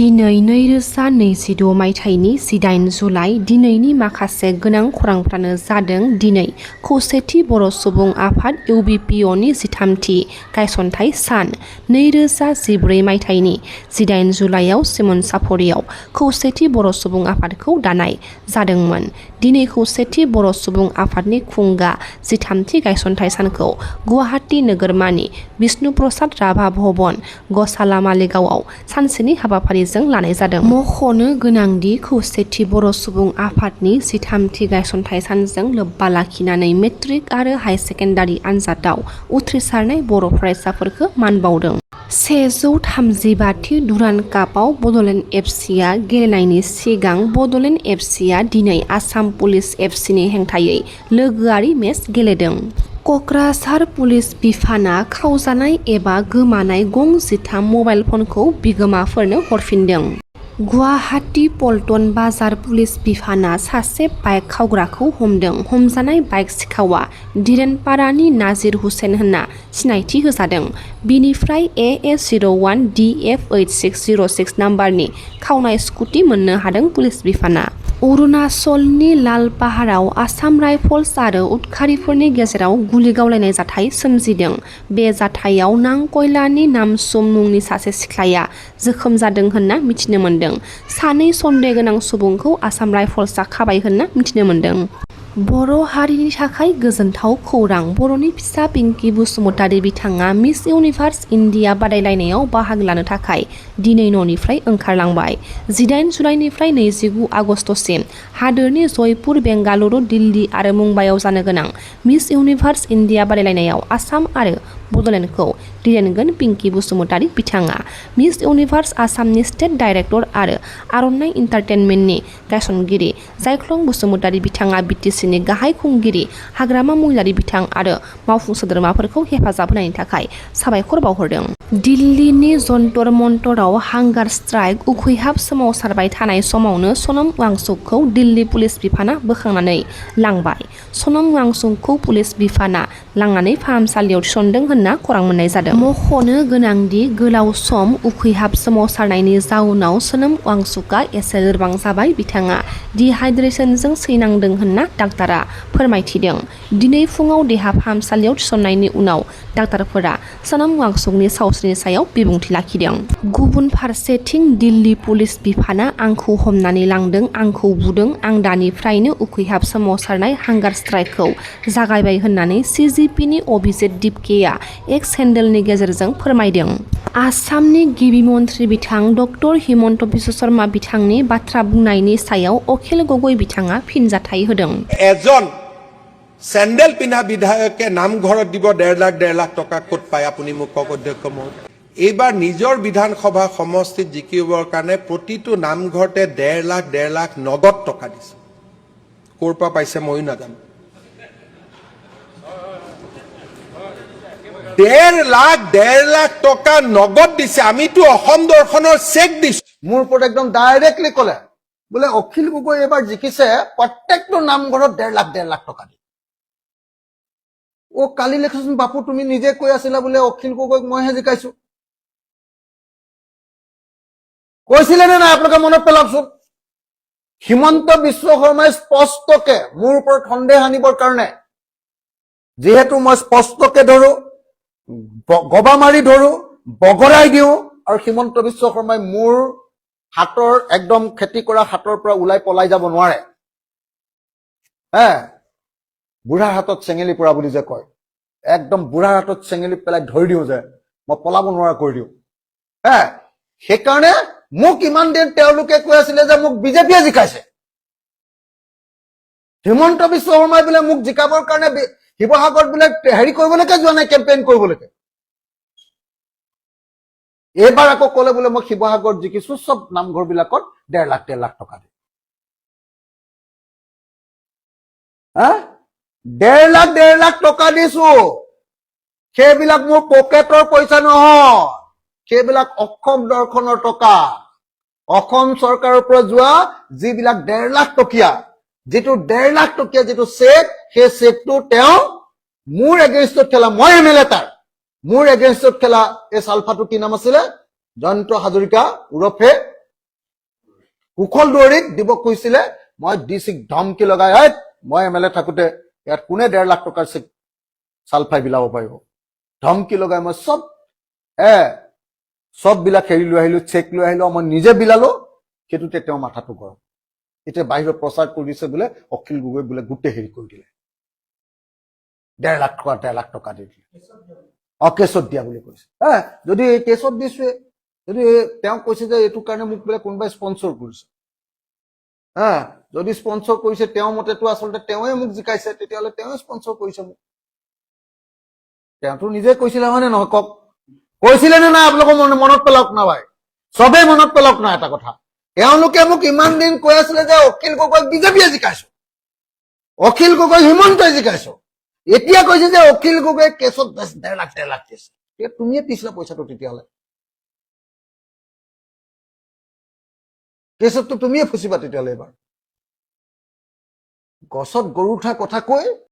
दिनै 2026 मायथाइनि 8 जुलाइ दिनैनि माखासे गोनां खौरांफ्रानो जादों दिनै खौसेथि बर' सुबुं आफाद इउबिपिअनि 13थि गायसनथाइ सान 2014 मायथाइनि 8 जुलाइआव सिमोनसाफुरियाव खौसेथि बर' सुबुं आफादखौ दानाय जादोंमोन। दिनै खौसेथि बर' सुबुं आफादनि खुंगा 13थि गायसनथाइ सानखौ गुवाहाटी नोगोरमानि बिष्णु प्रसाद राभा भवन गसाला मालिगावआव सानसेनि हाबाफारिजों लानाय जादों। मख'नो गोनांदि खौसेथि बर' सुबुं आफादनि 13थि गायसनथाइ सानजों लोब्बा लाखिनानै मेट्रिक आरो हाई सेकेन्डारि आनजादाव उथ्रिसारनाय बर' फरायसाफोरखौ मान बाउदों। 135थि डुरान्ड कापआव बडलेण्ड एफसिआ गेलेनायनि सिगां बडलेण्ड एफसिआ दिनै आसाम पुलिस एफसिनि हेंथायै लोगोआरि मेच गेलेदों। कक्राझार पुलिस बिफाना खावजानाय एबा गोमानाय गं 13 मबाइल फनखौ बिगोमाफोरनो हरफिनदों। गुवाहाटी पल्टन बाजार पुलिस बिफाना सासे बाइक खावग्राखौ हमदों। हमजानाय बाइक सिखावा धीरेनपारानि नाजिर हुसेन होनना सिनायथि होजादों। बिनिफ्राय AS01 DF8606 नाम्बारनि खावनाय स्कुटि मोननो हादों पुलिस बिफाना। अरुणाचलनि लालपाहाराव आसाम राइफल्स आरो उदखारिफोरनि गेजेराव गुलि गावलायनाय जाथाय सोमजिदों। बे जाथायाव नांकयलानि नामसुम मुंनि सासे सिख्लाया जोखोम जादों होनना मिथिनो मोन्दों। सानै सन्देह गोनां सुबुंखौ आसाम राइफल्सआ खाबाय होनना मिथिनो मोन्दों। बर' हारिनि थाखाय गोजोनथाव खौरां। बर'नि फिसा पिंकि बसुमतारी बिथाङा मिस इउनिभार्स इन्डिया बादायलायनायाव बाहागो लानो थाखाय दिनै न'निफ्राय ओंखारलांबाय। 18 जुलाइनिफ्राय 29 आगस्तसिम हादोरनि जयपुर, बेंगालुरु, दिल्ली आरो मुम्बाइआव जानो गोनां मिस इउनिभार्स इन्डिया बादायलायनायाव आसाम आरो बडलेण्डखौ दैदेनगोन पिंकि बसुमतारी बिथाङा। मिस इउनिभार्स आसामनि स्टेट डाइरेक्टर आरो आर'नाइ इन्टारटेनमेन्टनि गायसनगिरि जायख्लं बसुमतारी बिथाङा बिटिसिनि गाहाय खुंगिरि हाग्रामा महिलारी बिथां आरो मावफुं सोद्रोमाफोरखौ हेफाजाब होनायनि थाखाय साबायखर बावहरदों। दिल्लीनि जन्तर मन्तराव हांगार स्ट्राइक उखैहाब सोमावसारबाय थानाय समावनो सनम वांचुकखौ दिल्ली पुलिस बिफाना बोखांनानै लांबाय। सनम वांचुकखौ पुलिस बिफाना लांनानै फाहामसालियाव थिसनदों होनना खौरां मोननाय जादों। मख'नो गोनांदि गोलाव सम उखैहाब सोमावसारनायनि जाउनाव सनम वांचुकआ एसे लोरबां जाबाय। बिथाङा डिहाइड्रेशनजों सैनांदों होनना डाक्टारा फोरमायथिदों। दिनै फुङाव देहा फाहामसालियाव थिसननायनि उनाव डाक्टारफोरा सनम वांचुकनि सावस्रिनि सायाव बिबुंथि लाखिदों। गुबुन फारसेथिं दिल्ली पुलिस बिफाना आंखौ हमनानै लांदों, आंखौ बुदों, आं दानिफ्रायनो उखैहाब सोमावसारनाय हांगार स्ट्राइकखौ जागायबाय होननानै CGPनि अभिजित दिपकेआ एक्स हेन्डेलनि गेजेरजों फोरमायदों। आसामनि गिबि मन्थ्रि बिथां ड हिमन्त बिश्व शर्मा बिथांनि बाथ्रा बुंनायनि सायाव अखिल गगৈ बिथाङा फिनजाथाय होदों। एজন চেণ্ডেল পিন্ধা বিধায়কে নামঘৰত দিব 1.5 লাখ টকা ক'ত পায় আপুনি মোক কওক অধ্যক্ষ মহোদয়। এইবাৰ নিজৰ বিধানসভা সমষ্টিত জিকিবৰ কাৰণে প্ৰতিটো নামঘৰতে 1.5 লাখ নগদ টকা দিছে। ক'ৰ পৰা পাইছে ময়ো নাজানো। 1.5 লাখ টকা নগদ দিছে। আমিতো অসম দৰ্শনৰ চেক দিছো। মোৰ ওপৰত একদম ডাইৰেক্টলি ক'লে বোলে অখিল গগৈ এবাৰ জিকিছে প্ৰত্যেকটো নামঘৰত 1.5 লাখ টকা দিয়ে। কালি লেখোচোন বাপু, তুমি নিজে কৈ আছিলা বোলে অখিল গগৈক মইহে জিকাইছো। কৈছিলে নে নাই আপোনালোকে মনত পেলাওকচোন। হিমন্ত বিশ্ব শৰ্মাই স্পষ্টকে মোৰ ওপৰত সন্দেহ আনিবৰ কাৰণে, যিহেতু মই স্পষ্টকে ধৰো, গবা মাৰি ধৰো, বগৰাই দিওঁ, আৰু হিমন্ত বিশ্ব শৰ্মাই মোৰ হাতৰ একদম খেতি কৰা হাতৰ পৰা ওলাই পলাই যাব নোৱাৰে। বুঢ়াৰ হাতত চেঙেলি পৰা বুলি যে কয়, একদম বুঢ়াৰ হাতত চেঙেলি পেলাই ধৰি দিওঁ যে মই পলাব নোৱাৰা কৰি দিওঁ। সেইকাৰণে মোক ইমান দিন তেওঁলোকে কৈ আছিলে যে মোক বিজেপিয়ে জিকাইছে। হিমন্ত বিশ্ব শৰ্মাই বোলে মোক জিকাবৰ কাৰণে শিৱসাগৰত বোলে হেৰি কৰিবলৈকে যোৱা নাই, কেম্পেইন কৰিবলৈকে। এইবাৰ আকৌ ক'লে বোলে মই শিৱসাগৰত জিকিছো, চব নামঘৰ বিলাকত 1.5 লাখ টকা দিয়ে। 1.5 লাখ টকা দিছো। সেইবিলাক মোৰ পকেটৰ পইচা নহয়, সেইবিলাক অসম দৰ্শনৰ টকা। অসম চৰকাৰৰ পৰা যোৱা যিবিলাক 1.5 লাখ টকীয়া, যিটো 1.5 লাখ টকীয়া যিটো চেক, সেই চেকটো তেওঁ মোৰ এগেইনষ্টত খেলা, মই MLA তাৰ মোৰ এগেইনষ্টত খেলা এই চালফাটো কি নাম আছিলে, জয়ন্ত হাজৰিকা ওৰফে কুশল দুৱাৰীক দিব কৈছিলে মই ডিচিক ধমকি লগাই মই এমএলএ থাকোতে ইয়াত কোনে 1.5 লাখ টকাৰ চালফাই বিলাব পাৰিব ধমকি লগাই মই সব বিলাক হেৰি লৈ আহিলো চেক লৈ আহিলো মই নিজে বিলালো সেইটোতে তেওঁ মাথাটো গৰম এতিয়া বাহিৰত প্ৰচাৰ কৰিছে বোলে অখিল গগৈ বোলে গোটেই হেৰি কৰি দিলে 1.5 লাখ টকা দি দিলে কেছত দিয়া বুলি কৈছে যদি কেছত দিছে যদি তেওঁ কৈছে যে এইটো কাৰণে মোক বোলে কোনোবাই স্পন্সৰ কৰিছে যদি স্পন্সৰ কৰিছে তেওঁ মতেতো আচলতে তেওঁৱে মোক জিকাইছে তেতিয়াহ'লে তেওঁৱে স্পন্সৰ কৰিছে মোক তেওঁতো নিজে কৈছিলে হয়নে নহয় কওক কৈছিলে নে নাই আপোনালোকৰ মনত পেলাওক না ভাই চবেই মনত পেলাওক না এটা কথা তেওঁলোকে মোক ইমান দিন কৈ আছিলে যে অখিল গগৈক বিজেপিয়ে জিকাইছো অখিল গগৈ হিমন্তই জিকাইছো এতিয়া কৈছে যে অখিল গগৈ কেছত 1.5 লাখ কেছ তুমিয়ে দিছিলা পইচাটো তেতিয়াহ'লে কেছততো তুমিয়ে ফচিবা তেতিয়াহ'লে এবাৰ গছত গৰু উঠা কথা কৈ